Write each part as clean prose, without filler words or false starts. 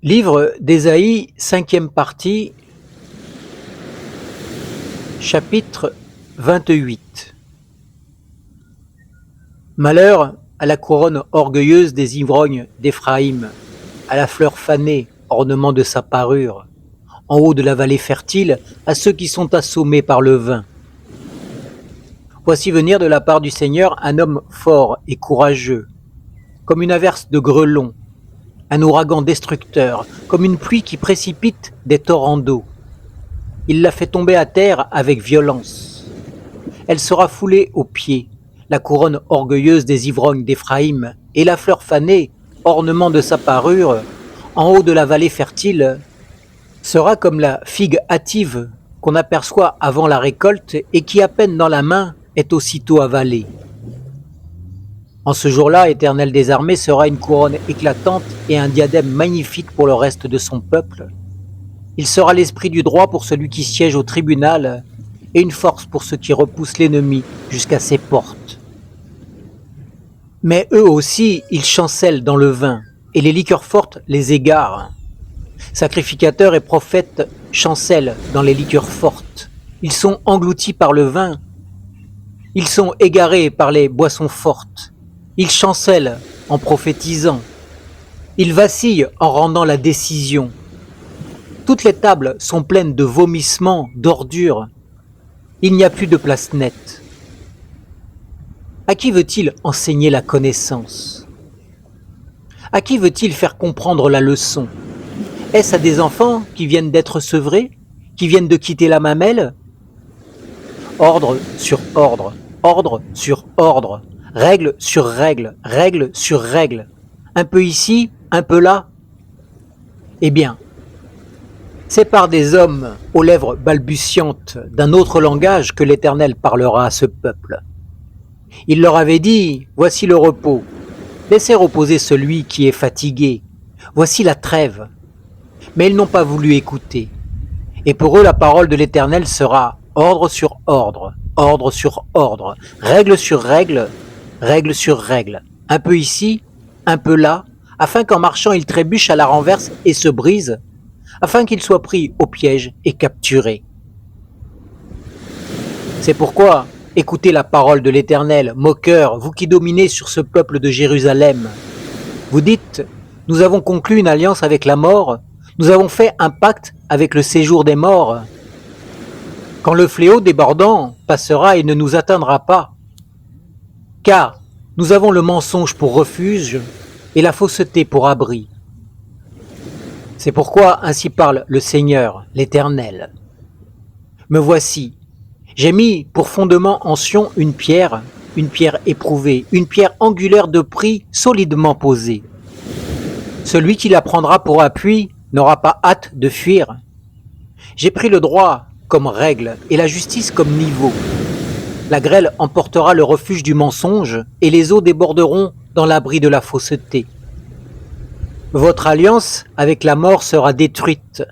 Livre d'Ésaïe, 5e partie, chapitre 28. Malheur à la couronne orgueilleuse des ivrognes d'Éphraïm, à la fleur fanée, ornement de sa parure, en haut de la vallée fertile, à ceux qui sont assommés par le vin. Voici venir de la part du Seigneur un homme fort et courageux, comme une averse de grêlons, un ouragan destructeur, comme une pluie qui précipite des torrents d'eau. Il la fait tomber à terre avec violence. Elle sera foulée aux pieds, la couronne orgueilleuse des ivrognes d'Éphraïm, et la fleur fanée, ornement de sa parure, en haut de la vallée fertile, sera comme la figue hâtive qu'on aperçoit avant la récolte et qui, à peine dans la main, est aussitôt avalée. En ce jour-là, Éternel des armées sera une couronne éclatante et un diadème magnifique pour le reste de son peuple. Il sera l'esprit du droit pour celui qui siège au tribunal et une force pour ceux qui repoussent l'ennemi jusqu'à ses portes. Mais eux aussi, ils chancellent dans le vin et les liqueurs fortes les égarent. Sacrificateurs et prophètes chancellent dans les liqueurs fortes. Ils sont engloutis par le vin. Ils sont égarés par les boissons fortes. Ils chancellent en prophétisant. Ils vacillent en rendant la décision. Toutes les tables sont pleines de vomissements, d'ordures. Il n'y a plus de place nette. À qui veut-il enseigner la connaissance? À qui veut-il faire comprendre la leçon? Est-ce à des enfants qui viennent d'être sevrés, qui viennent de quitter la mamelle? Ordre sur ordre, ordre sur ordre, règle sur règle, règle sur règle. Un peu ici, un peu là. Eh bien, c'est par des hommes aux lèvres balbutiantes d'un autre langage que l'Éternel parlera à ce peuple. Il leur avait dit, voici le repos, laissez reposer celui qui est fatigué, voici la trêve. Mais ils n'ont pas voulu écouter. Et pour eux, la parole de l'Éternel sera ordre sur ordre, ordre sur ordre, règle sur règle, règle sur règle, un peu ici, un peu là, afin qu'en marchant ils trébuchent à la renverse et se brisent, afin qu'ils soient pris au piège et capturés. C'est pourquoi, écoutez la parole de l'Éternel, moqueurs, vous qui dominez sur ce peuple de Jérusalem. Vous dites, nous avons conclu une alliance avec la mort, nous avons fait un pacte avec le séjour des morts. Quand le fléau débordant passera et ne nous atteindra pas, car nous avons le mensonge pour refuge et la fausseté pour abri. C'est pourquoi ainsi parle le Seigneur, l'Éternel. Me voici, j'ai mis pour fondement en Sion une pierre éprouvée, une pierre angulaire de prix solidement posée. Celui qui la prendra pour appui n'aura pas hâte de fuir. J'ai pris le droit comme règle et la justice comme niveau. La grêle emportera le refuge du mensonge et les eaux déborderont dans l'abri de la fausseté. Votre alliance avec la mort sera détruite.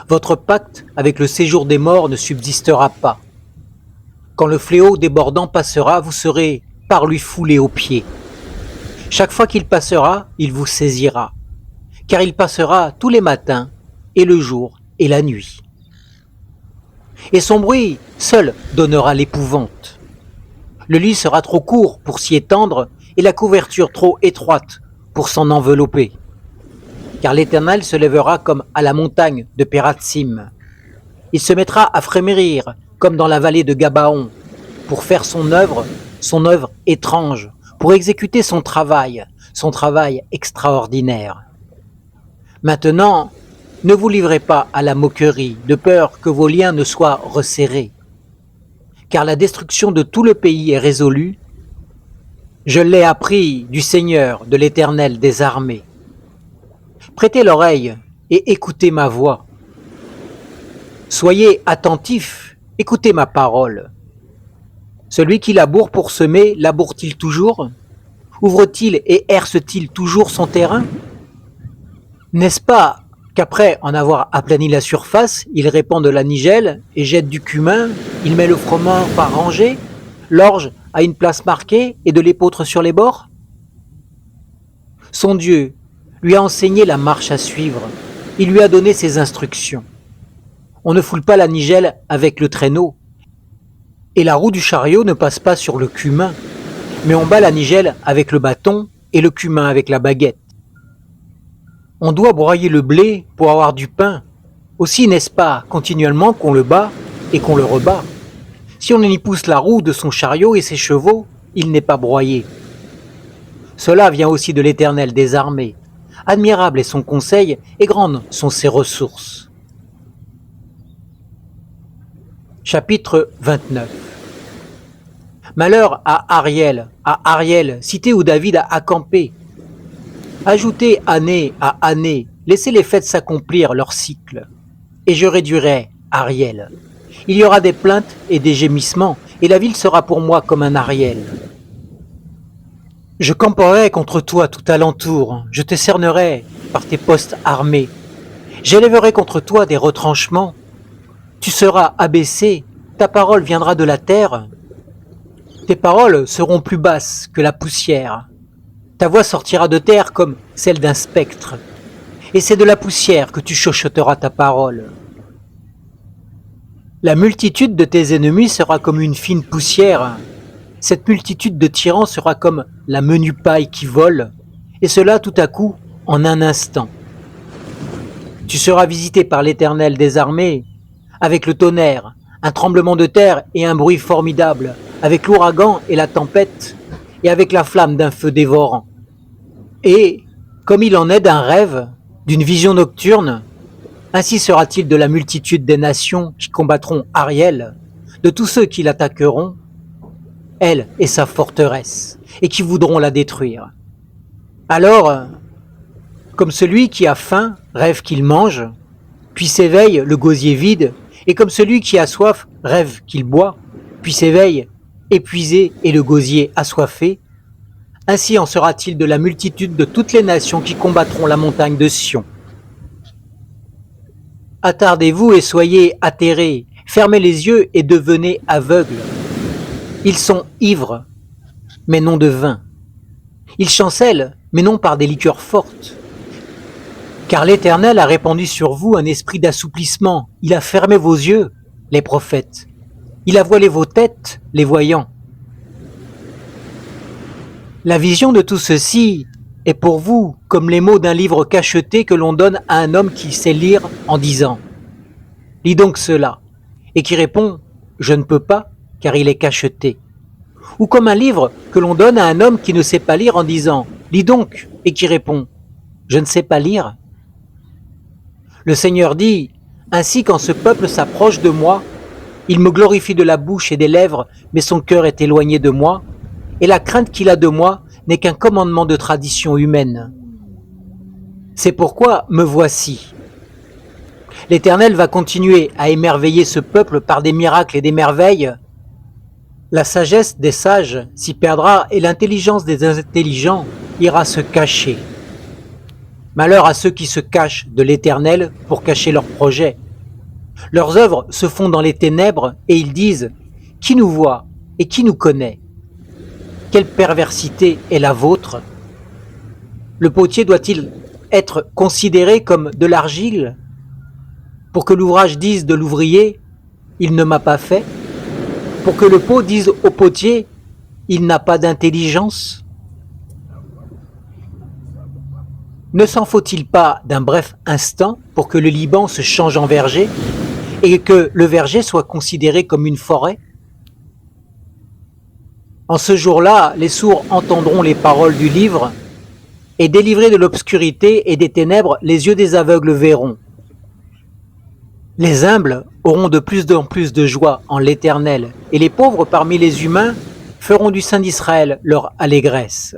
Votre pacte avec le séjour des morts ne subsistera pas. Quand le fléau débordant passera, vous serez par lui foulé aux pieds. Chaque fois qu'il passera, il vous saisira, car il passera tous les matins, et le jour, et la nuit. Et son bruit seul donnera l'épouvante. Le lit sera trop court pour s'y étendre, et la couverture trop étroite pour s'en envelopper. Car l'Éternel se lèvera comme à la montagne de Pératsim. Il se mettra à frémir comme dans la vallée de Gabaon, pour faire son œuvre étrange, pour exécuter son travail extraordinaire. Maintenant, ne vous livrez pas à la moquerie, de peur que vos liens ne soient resserrés. Car la destruction de tout le pays est résolue. Je l'ai appris du Seigneur, de l'Éternel des armées. Prêtez l'oreille et écoutez ma voix. Soyez attentifs, écoutez ma parole. Celui qui laboure pour semer, laboure-t-il toujours? Ouvre-t-il et herse-t-il toujours son terrain? N'est-ce pas qu'après en avoir aplani la surface, il répand de la nigelle et jette du cumin, il met le froment par rangée, l'orge à une place marquée et de l'épeautre sur les bords? Son Dieu lui a enseigné la marche à suivre, il lui a donné ses instructions. On ne foule pas la nigelle avec le traîneau, et la roue du chariot ne passe pas sur le cumin, mais on bat la nigelle avec le bâton et le cumin avec la baguette. On doit broyer le blé pour avoir du pain. Aussi n'est-ce pas continuellement qu'on le bat et qu'on le rebat. Si on y pousse la roue de son chariot et ses chevaux, il n'est pas broyé. Cela vient aussi de l'Éternel des armées. Admirable est son conseil et grandes sont ses ressources. Chapitre 29. Malheur à Ariel, cité où David a campé. Ajoutez année à année, laissez les fêtes s'accomplir leur cycle. Et je réduirai Ariel. Il y aura des plaintes et des gémissements, et la ville sera pour moi comme un Ariel. Je camperai contre toi tout alentour, je te cernerai par tes postes armés. J'élèverai contre toi des retranchements. Tu seras abaissé, ta parole viendra de la terre. Tes paroles seront plus basses que la poussière. Ta voix sortira de terre comme celle d'un spectre. Et c'est de la poussière que tu chuchoteras ta parole. La multitude de tes ennemis sera comme une fine poussière. Cette multitude de tyrans sera comme la menue paille qui vole, et cela tout à coup, en un instant. Tu seras visité par l'Éternel des armées, avec le tonnerre, un tremblement de terre et un bruit formidable, avec l'ouragan et la tempête, et avec la flamme d'un feu dévorant. Et, comme il en est d'un rêve, d'une vision nocturne, ainsi sera-t-il de la multitude des nations qui combattront Ariel, de tous ceux qui l'attaqueront, elle et sa forteresse, et qui voudront la détruire. Alors, comme celui qui a faim rêve qu'il mange, puis s'éveille le gosier vide, et comme celui qui a soif rêve qu'il boit, puis s'éveille épuisé et le gosier assoiffé, ainsi en sera-t-il de la multitude de toutes les nations qui combattront la montagne de Sion. Attardez-vous et soyez atterrés, fermez les yeux et devenez aveugles. Ils sont ivres, mais non de vin. Ils chancellent, mais non par des liqueurs fortes. Car l'Éternel a répandu sur vous un esprit d'assouplissement. Il a fermé vos yeux, les prophètes. Il a voilé vos têtes, les voyants. La vision de tout ceci est pour vous comme les mots d'un livre cacheté que l'on donne à un homme qui sait lire en disant « Lis donc cela » et qui répond « Je ne peux pas car il est cacheté ». Ou comme un livre que l'on donne à un homme qui ne sait pas lire en disant « Lis donc » et qui répond « Je ne sais pas lire ». Le Seigneur dit « Ainsi quand ce peuple s'approche de moi, il me glorifie de la bouche et des lèvres, mais son cœur est éloigné de moi, et la crainte qu'il a de moi n'est qu'un commandement de tradition humaine. C'est pourquoi me voici. » L'Éternel va continuer à émerveiller ce peuple par des miracles et des merveilles. La sagesse des sages s'y perdra et l'intelligence des intelligents ira se cacher. Malheur à ceux qui se cachent de l'Éternel pour cacher leurs projets. Leurs œuvres se font dans les ténèbres et ils disent « Qui nous voit et qui nous connaît ?» Quelle perversité est la vôtre? Le potier doit-il être considéré comme de l'argile pour que l'ouvrage dise de l'ouvrier « Il ne m'a pas fait » pour que le pot dise au potier « Il n'a pas d'intelligence » Ne s'en faut-il pas d'un bref instant pour que le Liban se change en verger et que le verger soit considéré comme une forêt? En ce jour-là, les sourds entendront les paroles du livre, et délivrés de l'obscurité et des ténèbres, les yeux des aveugles verront. Les humbles auront de plus en plus de joie en l'Éternel, et les pauvres parmi les humains feront du Saint d'Israël leur allégresse.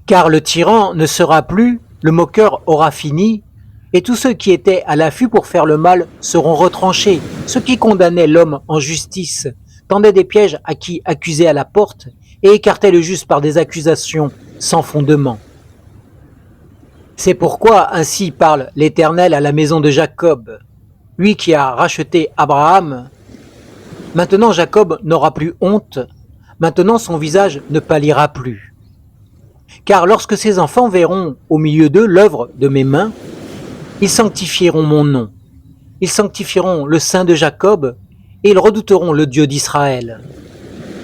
Car le tyran ne sera plus, le moqueur aura fini, et tous ceux qui étaient à l'affût pour faire le mal seront retranchés. Ceux qui condamnaient l'homme en justice tendaient des pièges à qui accusaient à la porte et écartaient le juste par des accusations sans fondement. C'est pourquoi ainsi parle l'Éternel à la maison de Jacob, lui qui a racheté Abraham. Maintenant Jacob n'aura plus honte, maintenant son visage ne pâlira plus. Car lorsque ces enfants verront au milieu d'eux l'œuvre de mes mains, ils sanctifieront mon nom, ils sanctifieront le Saint de Jacob, et ils redouteront le Dieu d'Israël.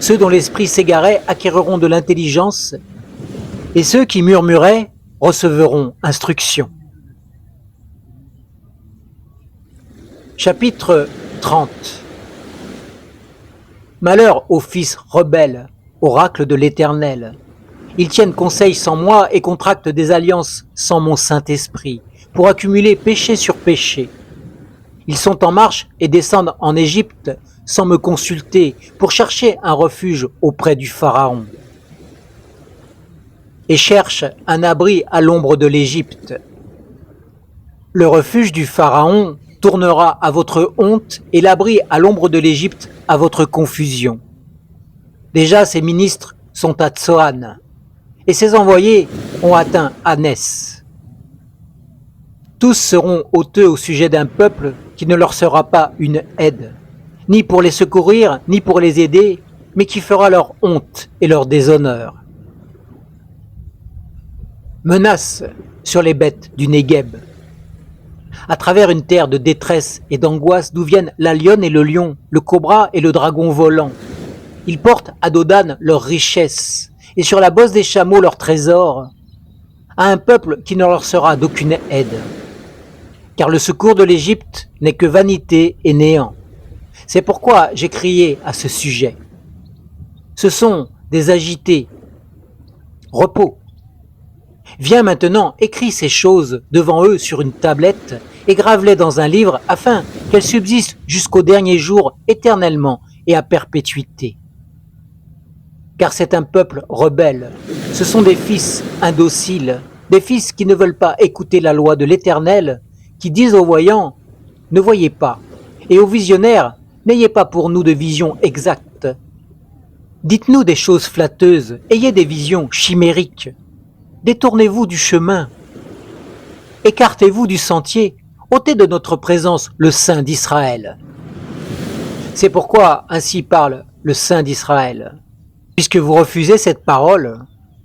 Ceux dont l'esprit s'égarait acquerront de l'intelligence, et ceux qui murmuraient recevront instruction. Chapitre 30. Malheur aux fils rebelles, oracle de l'Éternel. Ils tiennent conseil sans moi et contractent des alliances sans mon Saint-Esprit, pour accumuler péché sur péché. Ils sont en marche et descendent en Égypte sans me consulter, pour chercher un refuge auprès du Pharaon. Et cherchent un abri à l'ombre de l'Égypte. Le refuge du Pharaon tournera à votre honte et l'abri à l'ombre de l'Égypte à votre confusion. Déjà ses ministres sont à Tsoan, et ses envoyés ont atteint Anès. Tous seront honteux au sujet d'un peuple qui ne leur sera pas une aide, ni pour les secourir, ni pour les aider, mais qui fera leur honte et leur déshonneur. Menace sur les bêtes du Négueb. À travers une terre de détresse et d'angoisse d'où viennent la lionne et le lion, le cobra et le dragon volant. Ils portent à Dodan leurs richesses et sur la bosse des chameaux leurs trésors, à un peuple qui ne leur sera d'aucune aide. Car le secours de l'Égypte n'est que vanité et néant. C'est pourquoi j'ai crié à ce sujet. Ce sont des agités. Repos. Viens maintenant, écris ces choses devant eux sur une tablette et grave-les dans un livre afin qu'elles subsistent jusqu'au dernier jour éternellement et à perpétuité. Car c'est un peuple rebelle, ce sont des fils indociles, des fils qui ne veulent pas écouter la loi de l'Éternel, qui disent aux voyants, ne voyez pas, et aux visionnaires, n'ayez pas pour nous de visions exactes. Dites-nous des choses flatteuses, ayez des visions chimériques. Détournez-vous du chemin, écartez-vous du sentier, ôtez de notre présence le Saint d'Israël. C'est pourquoi ainsi parle le Saint d'Israël. Puisque vous refusez cette parole,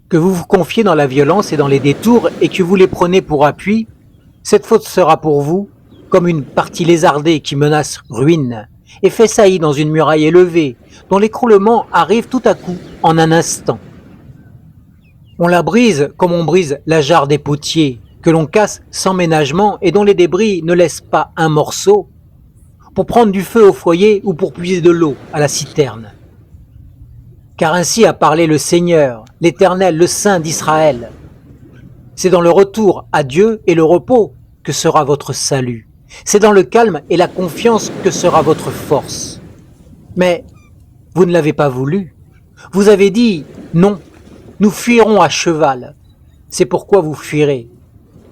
que vous vous confiez dans la violence et dans les détours et que vous les prenez pour appui, cette faute sera pour vous comme une partie lézardée qui menace ruine et fait saillie dans une muraille élevée dont l'écroulement arrive tout à coup en un instant. On la brise comme on brise la jarre des potiers, que l'on casse sans ménagement et dont les débris ne laissent pas un morceau, pour prendre du feu au foyer ou pour puiser de l'eau à la citerne. Car ainsi a parlé le Seigneur, l'Éternel, le Saint d'Israël. C'est dans le retour à Dieu et le repos que sera votre salut. C'est dans le calme et la confiance que sera votre force. Mais vous ne l'avez pas voulu. Vous avez dit non. Nous fuirons à cheval, c'est pourquoi vous fuirez.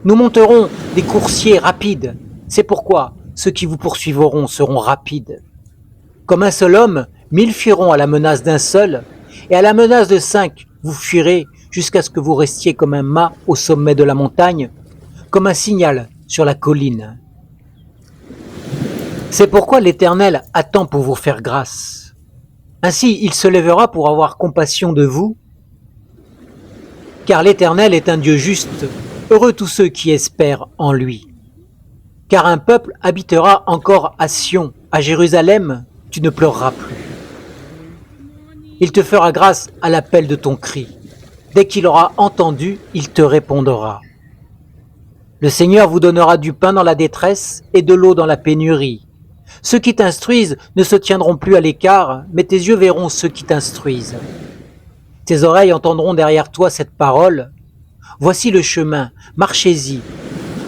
Nous monterons des coursiers rapides, c'est pourquoi ceux qui vous poursuivront seront rapides. Comme un seul homme, 1000 fuiront à la menace d'un seul, et à la menace de 5, vous fuirez jusqu'à ce que vous restiez comme un mât au sommet de la montagne, comme un signal sur la colline. C'est pourquoi l'Éternel attend pour vous faire grâce. Ainsi, il se lèvera pour avoir compassion de vous, car l'Éternel est un Dieu juste, heureux tous ceux qui espèrent en lui. Car un peuple habitera encore à Sion, à Jérusalem, tu ne pleureras plus. Il te fera grâce à l'appel de ton cri. Dès qu'il aura entendu, il te répondra. Le Seigneur vous donnera du pain dans la détresse et de l'eau dans la pénurie. Ceux qui t'instruisent ne se tiendront plus à l'écart, mais tes yeux verront ceux qui t'instruisent. Tes oreilles entendront derrière toi cette parole. Voici le chemin, marchez-y.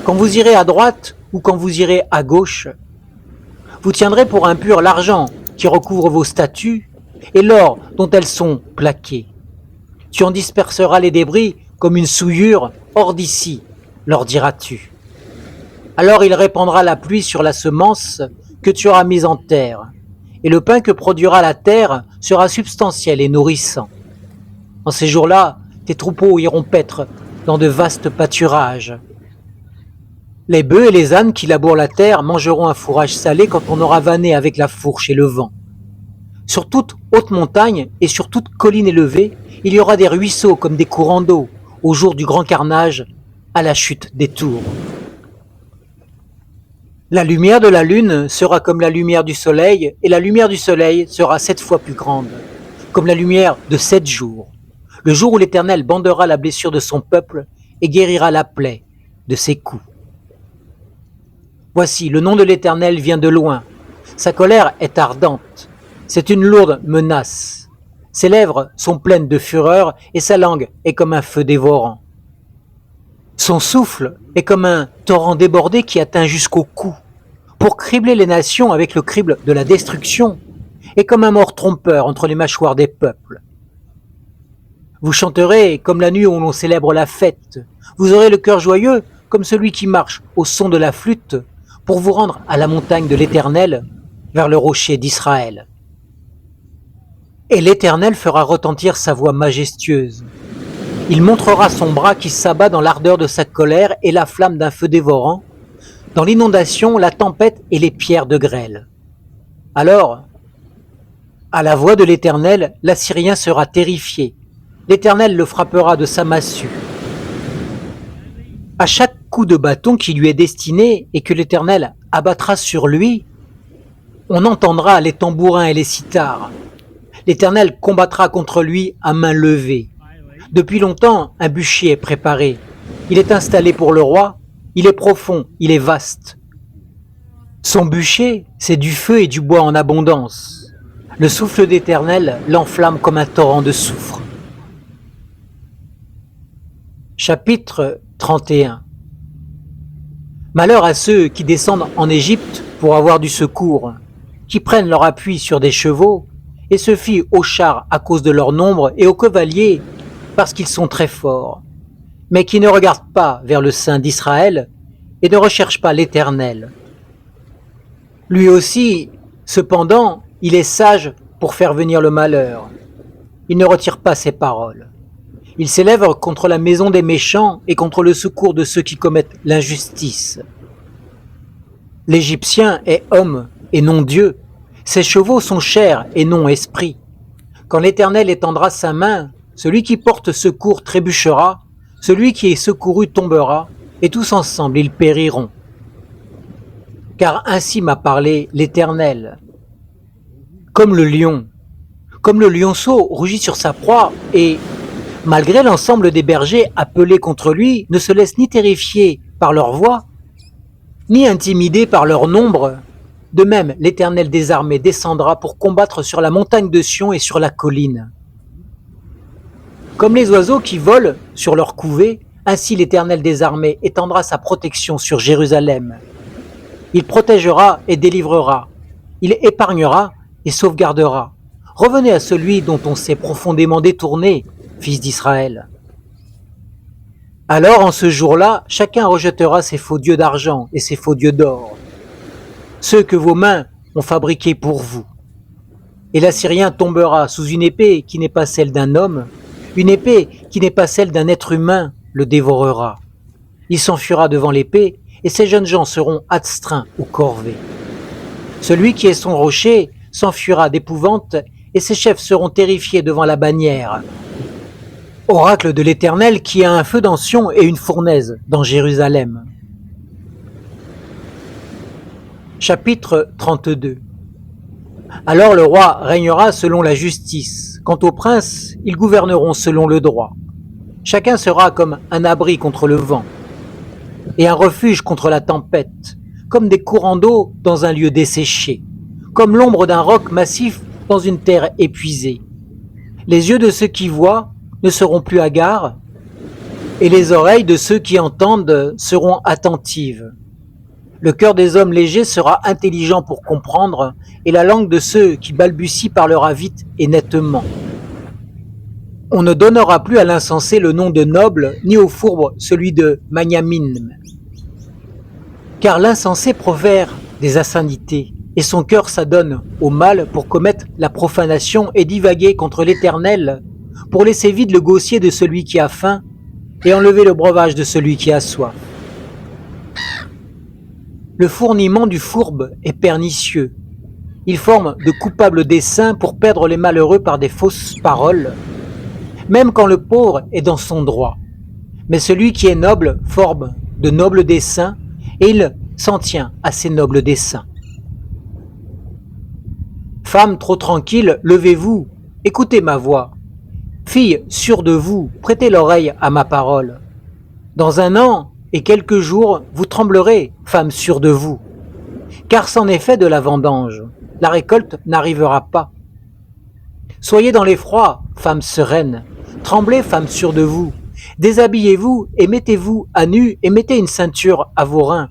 Quand vous irez à droite ou quand vous irez à gauche, vous tiendrez pour impur l'argent qui recouvre vos statues et l'or dont elles sont plaquées. Tu en disperseras les débris comme une souillure hors d'ici, leur diras-tu. Alors il répandra la pluie sur la semence que tu auras mise en terre, et le pain que produira la terre sera substantiel et nourrissant. En ces jours-là, tes troupeaux iront paître dans de vastes pâturages. Les bœufs et les ânes qui labourent la terre mangeront un fourrage salé quand on aura vanné avec la fourche et le vent. Sur toute haute montagne et sur toute colline élevée, il y aura des ruisseaux comme des courants d'eau, au jour du grand carnage, à la chute des tours. La lumière de la lune sera comme la lumière du soleil, et la lumière du soleil sera 7 fois plus grande, comme la lumière de 7 jours, le jour où l'Éternel bandera la blessure de son peuple et guérira la plaie de ses coups. Voici, le nom de l'Éternel vient de loin, sa colère est ardente, c'est une lourde menace. Ses lèvres sont pleines de fureur et sa langue est comme un feu dévorant. Son souffle est comme un torrent débordé qui atteint jusqu'au cou, pour cribler les nations avec le crible de la destruction, et comme un mort trompeur entre les mâchoires des peuples. Vous chanterez comme la nuit où l'on célèbre la fête, vous aurez le cœur joyeux comme celui qui marche au son de la flûte, pour vous rendre à la montagne de l'Éternel, vers le rocher d'Israël. Et l'Éternel fera retentir sa voix majestueuse. Il montrera son bras qui s'abat dans l'ardeur de sa colère et la flamme d'un feu dévorant, dans l'inondation, la tempête et les pierres de grêle. Alors, à la voix de l'Éternel, l'Assyrien sera terrifié. L'Éternel le frappera de sa massue. À chaque coup de bâton qui lui est destiné et que l'Éternel abattra sur lui, on entendra les tambourins et les cithars. L'Éternel combattra contre lui à main levée. Depuis longtemps, un bûcher est préparé. Il est installé pour le roi. Il est profond, il est vaste. Son bûcher, c'est du feu et du bois en abondance. Le souffle d'Éternel l'enflamme comme un torrent de soufre. Chapitre 31. Malheur à ceux qui descendent en Égypte pour avoir du secours, qui prennent leur appui sur des chevaux et se fient aux chars à cause de leur nombre et aux cavaliers parce qu'ils sont très forts, mais qui ne regardent pas vers le Saint d'Israël et ne recherchent pas l'Éternel. Lui aussi, cependant, il est sage pour faire venir le malheur. Il ne retire pas ses paroles. Il s'élève contre la maison des méchants et contre le secours de ceux qui commettent l'injustice. L'Égyptien est homme et non Dieu. Ses chevaux sont chair et non esprit. Quand l'Éternel étendra sa main, celui qui porte secours trébuchera, celui qui est secouru tombera, et tous ensemble ils périront. Car ainsi m'a parlé l'Éternel. Comme le lionceau rugit sur sa proie, et, malgré l'ensemble des bergers appelés contre lui, ne se laisse ni terrifier par leur voix, ni intimider par leur nombre, de même l'Éternel des armées descendra pour combattre sur la montagne de Sion et sur la colline. Comme les oiseaux qui volent sur leur couvée, ainsi l'Éternel des armées étendra sa protection sur Jérusalem. Il protégera et délivrera. Il épargnera et sauvegardera. Revenez à celui dont on s'est profondément détourné, fils d'Israël. Alors en ce jour-là, chacun rejettera ses faux dieux d'argent et ses faux dieux d'or, ceux que vos mains ont fabriqués pour vous. Et l'Assyrien tombera sous une épée qui n'est pas celle d'un homme, une épée qui n'est pas celle d'un être humain le dévorera. Il s'enfuira devant l'épée, et ces jeunes gens seront astreints aux corvées. Celui qui est son rocher s'enfuira d'épouvante, et ses chefs seront terrifiés devant la bannière. Oracle de l'Éternel qui a un feu dans Sion et une fournaise dans Jérusalem. Chapitre 32. Alors le roi régnera selon la justice. Quant aux princes, ils gouverneront selon le droit. Chacun sera comme un abri contre le vent et un refuge contre la tempête, comme des courants d'eau dans un lieu desséché, comme l'ombre d'un roc massif dans une terre épuisée. Les yeux de ceux qui voient ne seront plus hagards, et les oreilles de ceux qui entendent seront attentives. Le cœur des hommes légers sera intelligent pour comprendre, et la langue de ceux qui balbutient parlera vite et nettement. On ne donnera plus à l'insensé le nom de noble, ni au fourbe celui de magnanime. Car l'insensé profère des insanités, et son cœur s'adonne au mal pour commettre la profanation et divaguer contre l'Éternel, pour laisser vide le gosier de celui qui a faim, et enlever le breuvage de celui qui a soif. Le fourniment du fourbe est pernicieux. Il forme de coupables desseins pour perdre les malheureux par des fausses paroles, même quand le pauvre est dans son droit. Mais celui qui est noble forme de nobles desseins, et il s'en tient à ces nobles desseins. Femmes trop tranquilles, levez-vous, écoutez ma voix. Filles sûres de vous, prêtez l'oreille à ma parole. Dans 1 an et quelques jours, vous tremblerez, femmes sûres de vous. Car c'en est fait de la vendange, la récolte n'arrivera pas. Soyez dans l'effroi, femmes sereines, tremblez, femmes sûres de vous. Déshabillez-vous et mettez-vous à nu et mettez une ceinture à vos reins.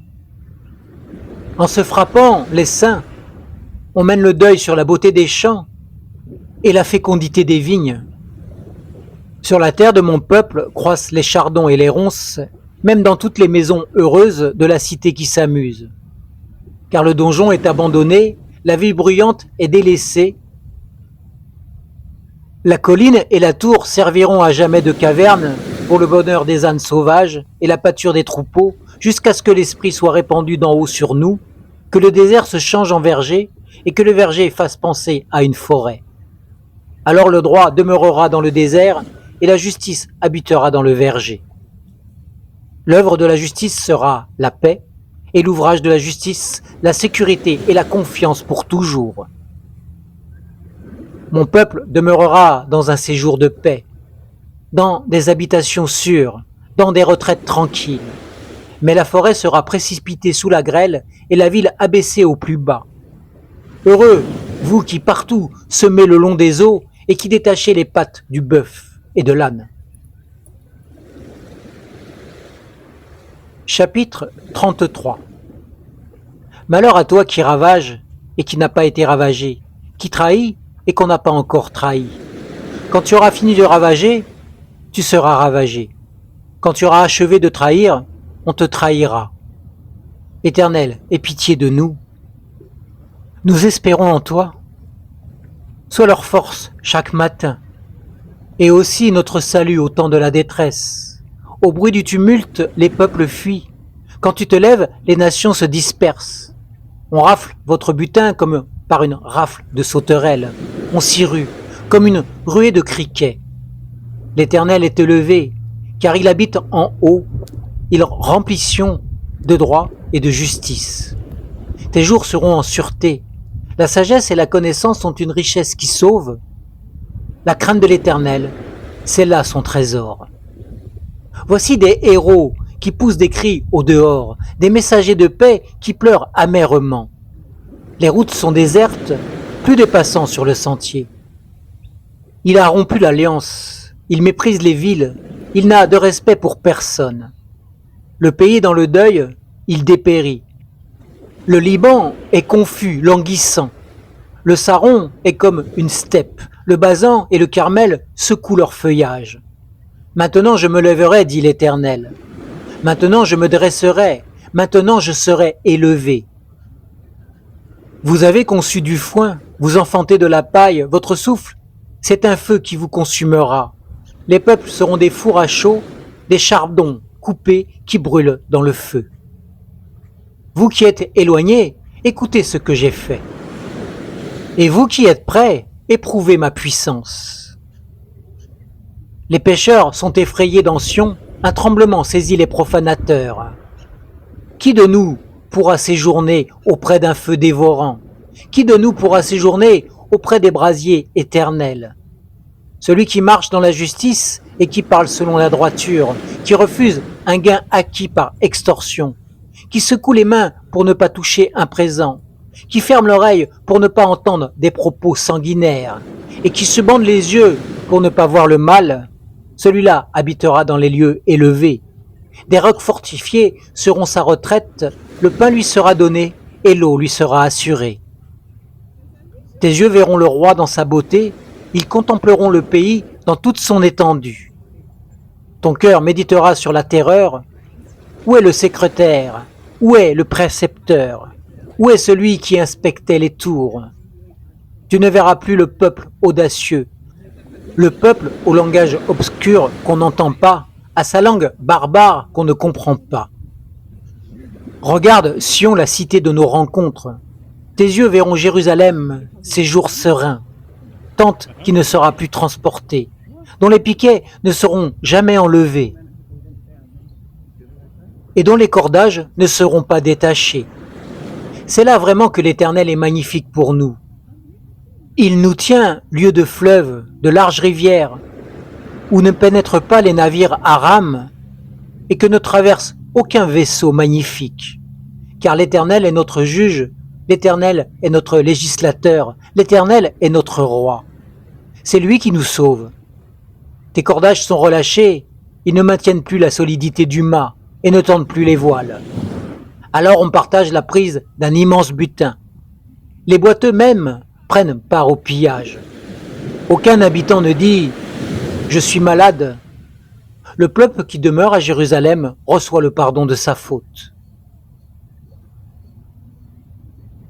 En se frappant les seins, on mène le deuil sur la beauté des champs et la fécondité des vignes. Sur la terre de mon peuple croissent les chardons et les ronces, même dans toutes les maisons heureuses de la cité qui s'amuse. Car le donjon est abandonné, la ville bruyante est délaissée. La colline et la tour serviront à jamais de caverne pour le bonheur des ânes sauvages et la pâture des troupeaux, jusqu'à ce que l'esprit soit répandu d'en haut sur nous, que le désert se change en verger et que le verger fasse penser à une forêt. Alors le droit demeurera dans le désert et la justice habitera dans le verger. L'œuvre de la justice sera la paix, et l'ouvrage de la justice, la sécurité et la confiance pour toujours. Mon peuple demeurera dans un séjour de paix, dans des habitations sûres, dans des retraites tranquilles. Mais la forêt sera précipitée sous la grêle et la ville abaissée au plus bas. Heureux, vous qui partout semez le long des eaux et qui détachez les pattes du bœuf et de l'âne. Chapitre 33. Malheur à toi qui ravage et qui n'a pas été ravagé, qui trahit et qu'on n'a pas encore trahi. Quand tu auras fini de ravager, tu seras ravagé. Quand tu auras achevé de trahir, on te trahira. Éternel, aie pitié de nous. Nous espérons en toi. Sois leur force chaque matin, et aussi notre salut au temps de la détresse. Au bruit du tumulte, les peuples fuient. Quand tu te lèves, les nations se dispersent. On rafle votre butin comme par une rafle de sauterelles. On s'y rue, comme une ruée de criquets. L'Éternel est élevé, car il habite en haut. Il remplit Sion de droit et de justice. Tes jours seront en sûreté. La sagesse et la connaissance sont une richesse qui sauve. La crainte de l'Éternel, c'est là son trésor. Voici des héros qui poussent des cris au dehors, des messagers de paix qui pleurent amèrement. Les routes sont désertes, plus de passants sur le sentier. Il a rompu l'alliance, il méprise les villes, il n'a de respect pour personne. Le pays est dans le deuil, il dépérit. Le Liban est confus, languissant. Le Saron est comme une steppe. Le Basan et le Carmel secouent leur feuillage. Maintenant je me lèverai, dit l'Éternel. Maintenant je me dresserai. Maintenant je serai élevé. Vous avez conçu du foin, vous enfantez de la paille, votre souffle, c'est un feu qui vous consumera. Les peuples seront des fours à chaud, des charbons coupés qui brûlent dans le feu. Vous qui êtes éloignés, écoutez ce que j'ai fait. Et vous qui êtes prêts, éprouvez ma puissance. Les pécheurs sont effrayés dans Sion, un tremblement saisit les profanateurs. Qui de nous pourra séjourner auprès d'un feu dévorant? Qui de nous pourra séjourner auprès des brasiers éternels? Celui qui marche dans la justice et qui parle selon la droiture, qui refuse un gain acquis par extorsion, qui secoue les mains pour ne pas toucher un présent, qui ferme l'oreille pour ne pas entendre des propos sanguinaires, et qui se bande les yeux pour ne pas voir le mal, celui-là habitera dans les lieux élevés. Des rocs fortifiés seront sa retraite, le pain lui sera donné et l'eau lui sera assurée. Tes yeux verront le roi dans sa beauté, ils contempleront le pays dans toute son étendue. Ton cœur méditera sur la terreur. Où est le secrétaire? Où est le précepteur? Où est celui qui inspectait les tours? Tu ne verras plus le peuple audacieux, le peuple au langage obscur qu'on n'entend pas, à sa langue barbare qu'on ne comprend pas. Regarde Sion, la cité de nos rencontres. Tes yeux verront Jérusalem, séjour serein, tente qui ne sera plus transportée, dont les piquets ne seront jamais enlevés. et dont les cordages ne seront pas détachés. C'est là vraiment que l'Éternel est magnifique pour nous. Il nous tient, lieu de fleuves, de larges rivières, où ne pénètrent pas les navires à rames, et que ne traverse aucun vaisseau magnifique. Car l'Éternel est notre juge, l'Éternel est notre législateur, l'Éternel est notre roi. C'est lui qui nous sauve. Tes cordages sont relâchés, ils ne maintiennent plus la solidité du mât et ne tendent plus les voiles. Alors on partage la prise d'un immense butin. Les boiteux même prennent part au pillage. Aucun habitant ne dit « Je suis malade ». Le peuple qui demeure à Jérusalem reçoit le pardon de sa faute.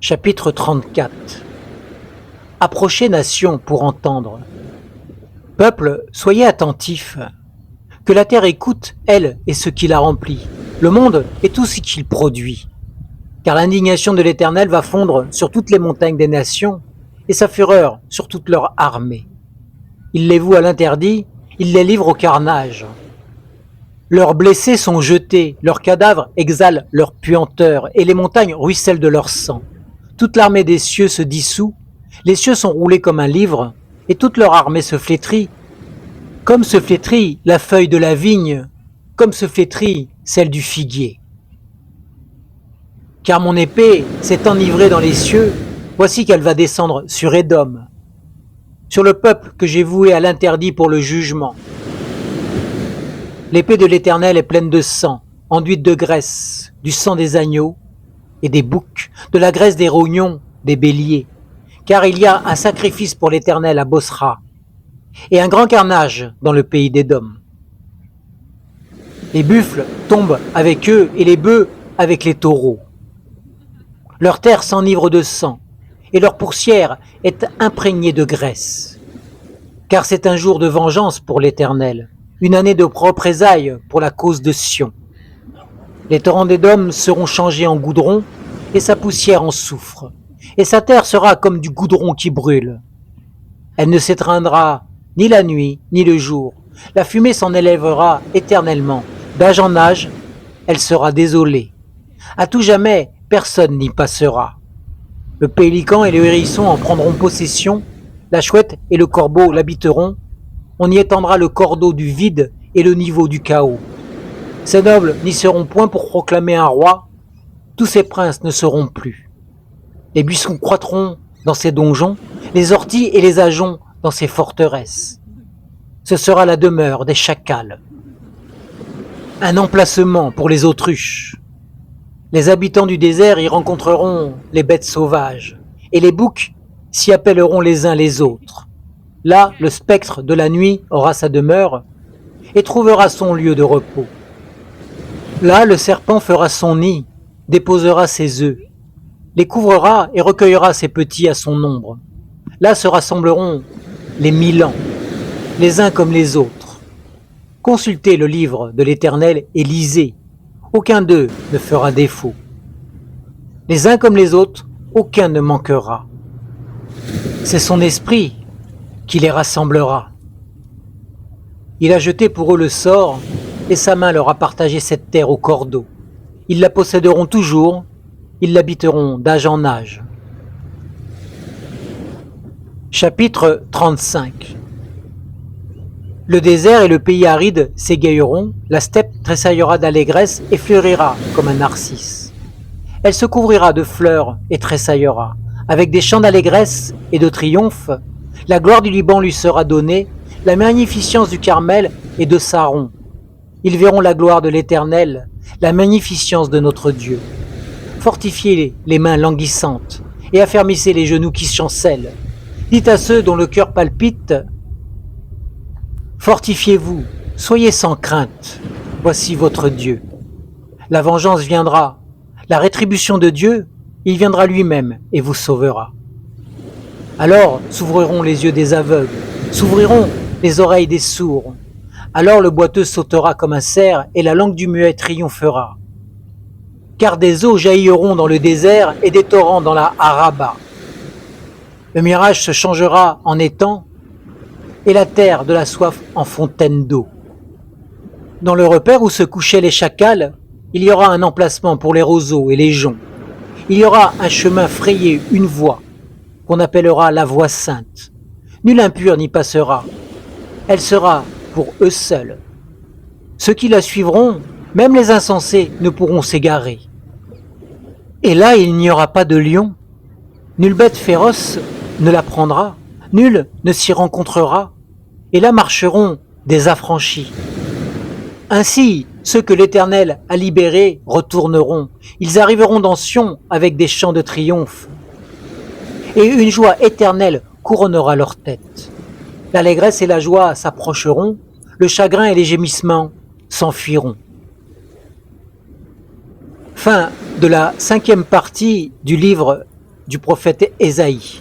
Chapitre 34. Approchez, nations, pour entendre. Peuple, soyez attentifs. Que la terre écoute, elle et ce qui la remplit, le monde et tout ce qu'il produit. Car l'indignation de l'Éternel va fondre sur toutes les montagnes des nations, et sa fureur sur toute leur armée. Il les voue à l'interdit, il les livre au carnage. Leurs blessés sont jetés, leurs cadavres exhalent leur puanteur, et les montagnes ruissellent de leur sang. Toute l'armée des cieux se dissout, les cieux sont roulés comme un livre, et toute leur armée se flétrit, comme se flétrit la feuille de la vigne, comme se flétrit celle du figuier. Car mon épée s'est enivrée dans les cieux, voici qu'elle va descendre sur Édom, sur le peuple que j'ai voué à l'interdit pour le jugement. L'épée de l'Éternel est pleine de sang, enduite de graisse, du sang des agneaux et des boucs, de la graisse des rognons, des béliers. Car il y a un sacrifice pour l'Éternel à Bosra, et un grand carnage dans le pays d'Édom. Les buffles tombent avec eux, et les bœufs avec les taureaux. Leur terre s'enivre de sang, et leur poussière est imprégnée de graisse. Car c'est un jour de vengeance pour l'Éternel, une année de représailles pour la cause de Sion. Les torrents d'Édom seront changés en goudron, et sa poussière en soufre, et sa terre sera comme du goudron qui brûle. Elle ne s'éteindra ni la nuit, ni le jour. La fumée s'en élèvera éternellement. D'âge en âge, elle sera désolée. À tout jamais, personne n'y passera. Le pélican et le hérisson en prendront possession, la chouette et le corbeau l'habiteront. On y étendra le cordeau du vide et le niveau du chaos. Ces nobles n'y seront point pour proclamer un roi, tous ces princes ne seront plus. Les buissons croîtront dans ces donjons, les orties et les ajoncs dans ces forteresses. Ce sera la demeure des chacals. Un emplacement pour les autruches. Les habitants du désert y rencontreront les bêtes sauvages, et les boucs s'y appelleront les uns les autres. Là, le spectre de la nuit aura sa demeure et trouvera son lieu de repos. Là, le serpent fera son nid, déposera ses œufs, les couvrira et recueillera ses petits à son ombre. Là se rassembleront les 1000 ans, les uns comme les autres. Consultez le livre de l'Éternel et lisez, aucun d'eux ne fera défaut. Les uns comme les autres, aucun ne manquera. C'est son esprit qui les rassemblera. Il a jeté pour eux le sort, et sa main leur a partagé cette terre au cordeau. Ils la posséderont toujours, ils l'habiteront d'âge en âge. Chapitre 35. Le désert et le pays aride s'égayeront, la steppe tressaillera d'allégresse et fleurira comme un narcisse. Elle se couvrira de fleurs et tressaillera, avec des chants d'allégresse et de triomphe. La gloire du Liban lui sera donnée, la magnificence du Carmel et de Saron. Ils verront la gloire de l'Éternel, la magnificence de notre Dieu. Fortifiez les mains languissantes et affermissez les genoux qui chancellent. Dites à ceux dont le cœur palpite, fortifiez-vous, soyez sans crainte, voici votre Dieu. La vengeance viendra, la rétribution de Dieu, il viendra lui-même et vous sauvera. Alors s'ouvriront les yeux des aveugles, s'ouvriront les oreilles des sourds. Alors le boiteux sautera comme un cerf et la langue du muet triomphera. Car des eaux jailliront dans le désert et des torrents dans la Araba. Le mirage se changera en étang et la terre de la soif en fontaine d'eau. Dans le repaire où se couchaient les chacals, Il y aura un emplacement pour les roseaux et les joncs. Il y aura un chemin frayé, une voie, qu'on appellera la voie sainte. Nul impur n'y passera. Elle sera pour eux seuls. Ceux qui la suivront, même les insensés, ne pourront s'égarer. Et là, il n'y aura pas de lion. Nulle bête féroce ne la prendra. Nul ne s'y rencontrera. Et là marcheront des affranchis. Ainsi, ceux que l'Éternel a libérés retourneront. Ils arriveront dans Sion avec des chants de triomphe. Et une joie éternelle couronnera leur tête. L'allégresse et la joie s'approcheront, le chagrin et les gémissements s'enfuiront. Fin de la 5e partie du livre du prophète Ésaïe.